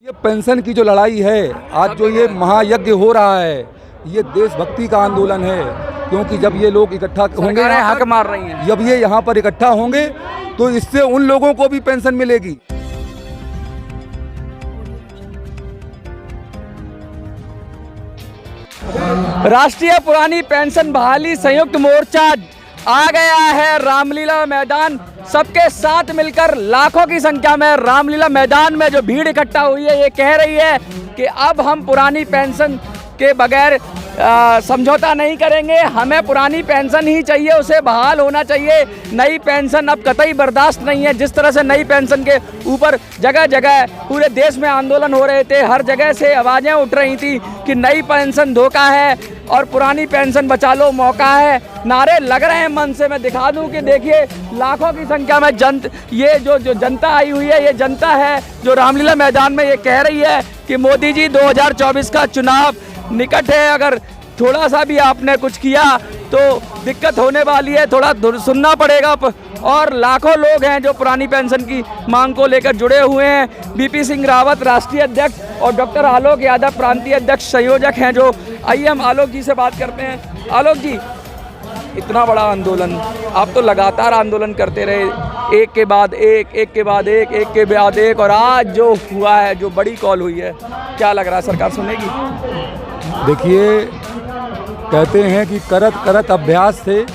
ये पेंशन की जो लड़ाई है, आज जो ये महायज्ञ हो रहा है, ये देशभक्ति का आंदोलन है। क्योंकि जब ये लोग इकट्ठा होंगे, हक मार रही हैं, जब ये यहाँ पर इकट्ठा होंगे तो इससे उन लोगों को भी पेंशन मिलेगी। राष्ट्रीय पुरानी पेंशन बहाली संयुक्त मोर्चा आ गया है रामलीला मैदान। सबके साथ मिलकर लाखों की संख्या में रामलीला मैदान में जो भीड़ इकट्ठा हुई है, ये कह रही है कि अब हम पुरानी पेंशन के बगैर समझौता नहीं करेंगे, हमें पुरानी पेंशन ही चाहिए, उसे बहाल होना चाहिए। नई पेंशन अब कतई बर्दाश्त नहीं है। जिस तरह से नई पेंशन के ऊपर जगह जगह पूरे देश में आंदोलन हो रहे थे, हर जगह से आवाज़ें उठ रही थी कि नई पेंशन धोखा है और पुरानी पेंशन बचा लो मौका है, नारे लग रहे हैं मन से। मैं दिखा दूं कि देखिए लाखों की संख्या में ये जो जनता आई हुई है, ये जनता है जो रामलीला मैदान में ये कह रही है कि मोदी जी 2024 का चुनाव निकट है, अगर थोड़ा सा भी आपने कुछ किया तो दिक्कत होने वाली है, थोड़ा सुनना पड़ेगा। और लाखों लोग हैं जो पुरानी पेंशन की मांग को लेकर जुड़े हुए हैं। बीपी सिंह रावत राष्ट्रीय अध्यक्ष और डॉक्टर आलोक यादव प्रांतीय अध्यक्ष संयोजक हैं, जो आइए हम आलोक जी से बात करते हैं। आलोक जी, इतना बड़ा आंदोलन, आप तो लगातार आंदोलन करते रहे, एक के बाद एक, एक के बाद एक, एक के बाद एक, और आज जो हुआ है, जो बड़ी कॉल हुई है, क्या लग रहा है सरकार सुनेगी? देखिए, कहते हैं कि करत करत अभ्यास से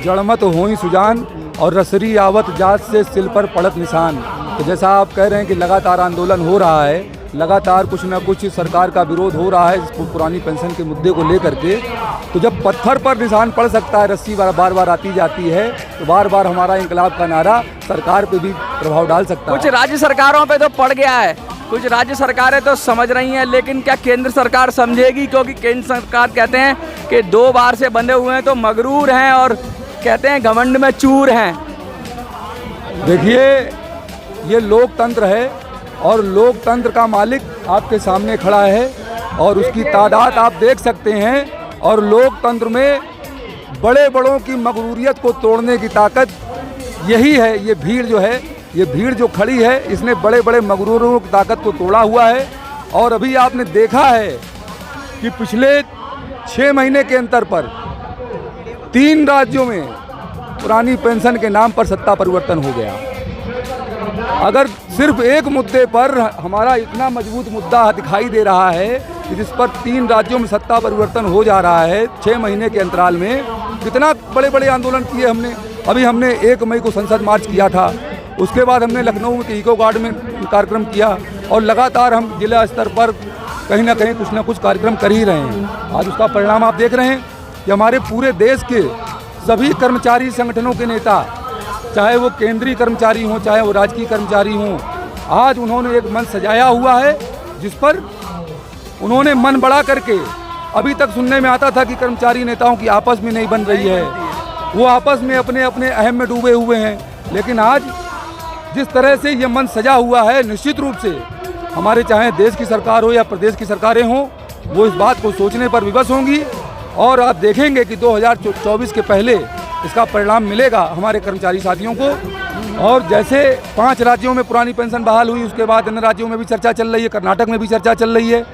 जड़मत होई सुजान और रसरी आवत जात से सिल पर पड़त निशान। तो जैसा आप कह रहे हैं कि लगातार आंदोलन हो रहा है, लगातार कुछ ना कुछ सरकार का विरोध हो रहा है पुरानी पेंशन के मुद्दे को लेकर के, तो जब पत्थर पर निशान पड़ सकता है, रस्सी बार बार आती जाती है, तो बार बार हमारा इंकलाब का नारा सरकार पे भी प्रभाव डाल सकता है। कुछ राज्य सरकारों पे तो पड़ गया है, कुछ राज्य सरकारें तो समझ रही हैं, लेकिन क्या केंद्र सरकार समझेगी? क्योंकि केंद्र सरकार कहते हैं कि 2 बार से बंधे हुए हैं तो मगरूर हैं और कहते हैं घमंड में चूर हैं। देखिए, ये लोकतंत्र है और लोकतंत्र का मालिक आपके सामने खड़ा है और उसकी तादाद आप देख सकते हैं। और लोकतंत्र में बड़े बड़ों की मगरूरियत को तोड़ने की ताकत यही है। ये भीड़ जो है, ये भीड़ जो खड़ी है, इसने बड़े बड़े मगरूरों की ताकत को तोड़ा हुआ है। और अभी आपने देखा है कि पिछले 6 महीने के अंतर पर 3 राज्यों में पुरानी पेंशन के नाम पर सत्ता परिवर्तन हो गया। अगर सिर्फ एक मुद्दे पर हमारा इतना मजबूत मुद्दा दिखाई दे रहा है कि जिस पर 3 राज्यों में सत्ता परिवर्तन हो जा रहा है 6 महीने के अंतराल में, कितना बड़े बड़े आंदोलन किए हमने। अभी हमने 1 मई को संसद मार्च किया था, उसके बाद हमने लखनऊ में इको गार्ड में कार्यक्रम किया, और लगातार हम जिला स्तर पर कहीं ना कहीं कुछ ना कुछ कार्यक्रम कर ही रहे हैं। आज उसका परिणाम आप देख रहे हैं कि हमारे पूरे देश के सभी कर्मचारी संगठनों के नेता, चाहे वो केंद्रीय कर्मचारी हों, चाहे वो राजकीय कर्मचारी हों, आज उन्होंने एक मंच सजाया हुआ है जिस पर उन्होंने मन बड़ा करके, अभी तक सुनने में आता था कि कर्मचारी नेताओं की आपस में नहीं बन रही है, वो आपस में अपने अपने अहम में डूबे हुए हैं, लेकिन आज जिस तरह से ये मंच सजा हुआ है, निश्चित रूप से हमारे चाहे देश की सरकार हो या प्रदेश की सरकारें हों, वो इस बात को सोचने पर विवश होंगी। और आप देखेंगे कि 2024 के पहले इसका परिणाम मिलेगा हमारे कर्मचारी साथियों को। और जैसे 5 राज्यों में पुरानी पेंशन बहाल हुई, उसके बाद अन्य राज्यों में भी चर्चा चल रही है, कर्नाटक में भी चर्चा चल रही है,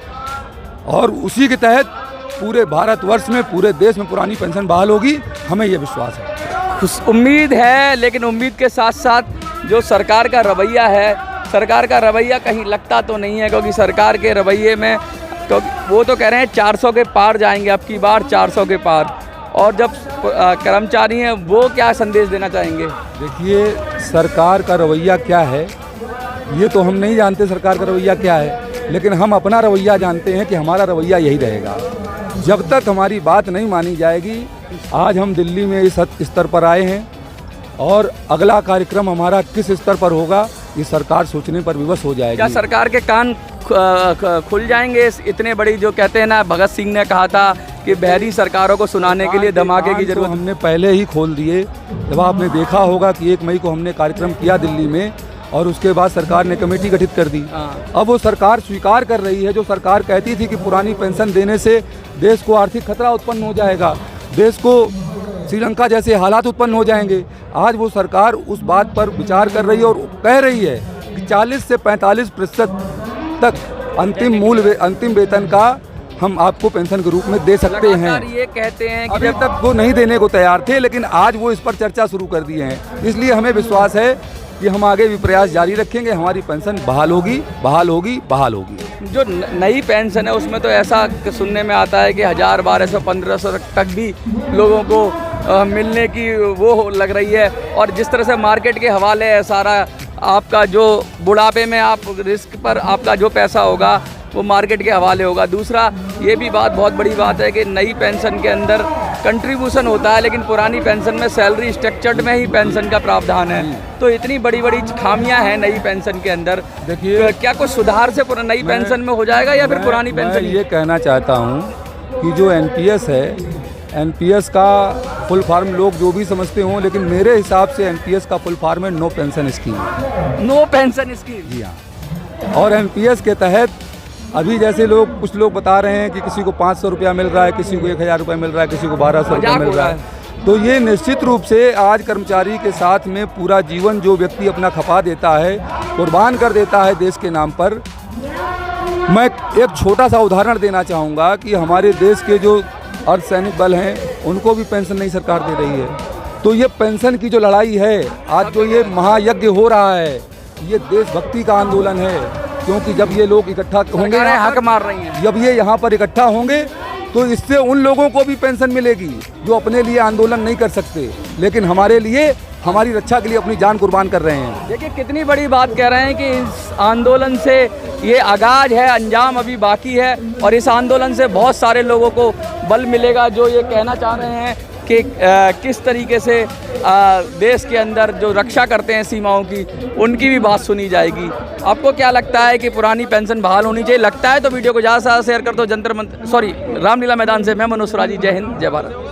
और उसी के तहत पूरे भारतवर्ष में, पूरे देश में पुरानी पेंशन बहाल होगी, हमें ये विश्वास है। उम्मीद है, लेकिन उम्मीद के साथ साथ जो सरकार का रवैया है, सरकार का रवैया कहीं लगता तो नहीं है, क्योंकि सरकार के रवैये में तो वो तो कह रहे हैं 400 के पार जाएंगे, अब की बार 400 के पार। और जब कर्मचारी हैं, वो क्या संदेश देना चाहेंगे? देखिए, सरकार का रवैया क्या है ये तो हम नहीं जानते, सरकार का रवैया क्या है, लेकिन हम अपना रवैया जानते हैं कि हमारा रवैया यही रहेगा। जब तक हमारी बात नहीं मानी जाएगी, आज हम दिल्ली में इस स्तर पर आए हैं, और अगला कार्यक्रम हमारा किस स्तर पर होगा ये सरकार सोचने पर विवश हो जाएगी। क्या सरकार के कान खुल जाएंगे? इतने बड़ी, जो कहते हैं ना, भगत सिंह ने कहा था कि बहरी सरकारों को सुनाने के लिए धमाके की जरूरत। हमने पहले ही खोल दिए। जब आपने देखा होगा कि 1 मई को हमने कार्यक्रम किया दिल्ली में, और उसके बाद सरकार ने कमेटी गठित कर दी। अब वो सरकार स्वीकार कर रही है, जो सरकार कहती थी कि पुरानी पेंशन देने से देश को आर्थिक खतरा उत्पन्न हो जाएगा, देश को श्रीलंका जैसे हालात उत्पन्न हो जाएंगे, आज वो सरकार उस बात पर विचार कर रही है और कह रही है कि 40 से 45% तक अंतिम वेतन का हम आपको पेंशन के रूप में दे सकते हैं। लगातार ये कहते हैं कि अभी तक वो नहीं देने को तैयार थे, लेकिन आज वो इस पर चर्चा शुरू कर दिए हैं। इसलिए हमें विश्वास है कि हम आगे भी प्रयास जारी रखेंगे, हमारी पेंशन बहाल होगी, बहाल होगी, बहाल होगी। जो नई पेंशन है उसमें तो ऐसा सुनने में आता है कि 1000, 1200, 1500 तक भी लोगों को मिलने की वो लग रही है। और जिस तरह से मार्केट के हवाले है सारा, आपका जो बुढ़ापे में आप रिस्क पर आपका जो पैसा होगा वो मार्केट के हवाले होगा। दूसरा ये भी बात बहुत बड़ी बात है कि नई पेंशन के अंदर कंट्रीब्यूशन होता है, लेकिन पुरानी पेंशन में सैलरी स्ट्रक्चर्ड में ही पेंशन का प्रावधान है। तो इतनी बड़ी बड़ी खामियां हैं नई पेंशन के अंदर। देखिए, क्या कुछ सुधार से नई पेंशन में हो जाएगा या फिर पुरानी पेंशन? ये कहना चाहता हूँ कि जो एनपीएस है, एनपीएस का फुल फॉर्म लोग जो भी समझते हों, लेकिन मेरे हिसाब से एनपीएस का फुल फॉर्म है no pension scheme. No pension scheme, जी हाँ। और एनपीएस के तहत अभी जैसे कुछ लोग बता रहे हैं कि किसी को 500 रुपया मिल रहा है, किसी को 1000 रुपया मिल रहा है, किसी को 1200 रुपया मिल रहा है। तो ये निश्चित रूप से आज कर्मचारी के साथ में पूरा जीवन जो व्यक्ति अपना खपा देता है, कुर्बान कर देता है देश के नाम पर। मैं एक छोटा सा उदाहरण देना चाहूँगा कि हमारे देश के जो अर्धसैनिक बल हैं उनको भी पेंशन नहीं सरकार दे रही है। तो ये पेंशन की जो लड़ाई है, आज जो ये महायज्ञ हो रहा है, ये देशभक्ति का आंदोलन है। क्योंकि जब ये लोग इकट्ठा होंगे, हक मार रही हैं, जब ये यहाँ पर इकट्ठा होंगे तो इससे उन लोगों को भी पेंशन मिलेगी जो अपने लिए आंदोलन नहीं कर सकते, लेकिन हमारे लिए, हमारी रक्षा के लिए अपनी जान कुर्बान कर रहे हैं। देखिए कितनी बड़ी बात कह रहे हैं कि इस आंदोलन से ये आगाज है, अंजाम अभी बाकी है। और इस आंदोलन से बहुत सारे लोगों को बल मिलेगा जो ये कहना चाह रहे हैं कि किस तरीके से देश के अंदर जो रक्षा करते हैं सीमाओं की, उनकी भी बात सुनी जाएगी। आपको क्या लगता है कि पुरानी पेंशन बहाल होनी चाहिए? लगता है तो वीडियो को ज़्यादा से ज़्यादा शेयर कर दो। रामलीला मैदान से मैं मनोज राजी, जय हिंद, जय भारत।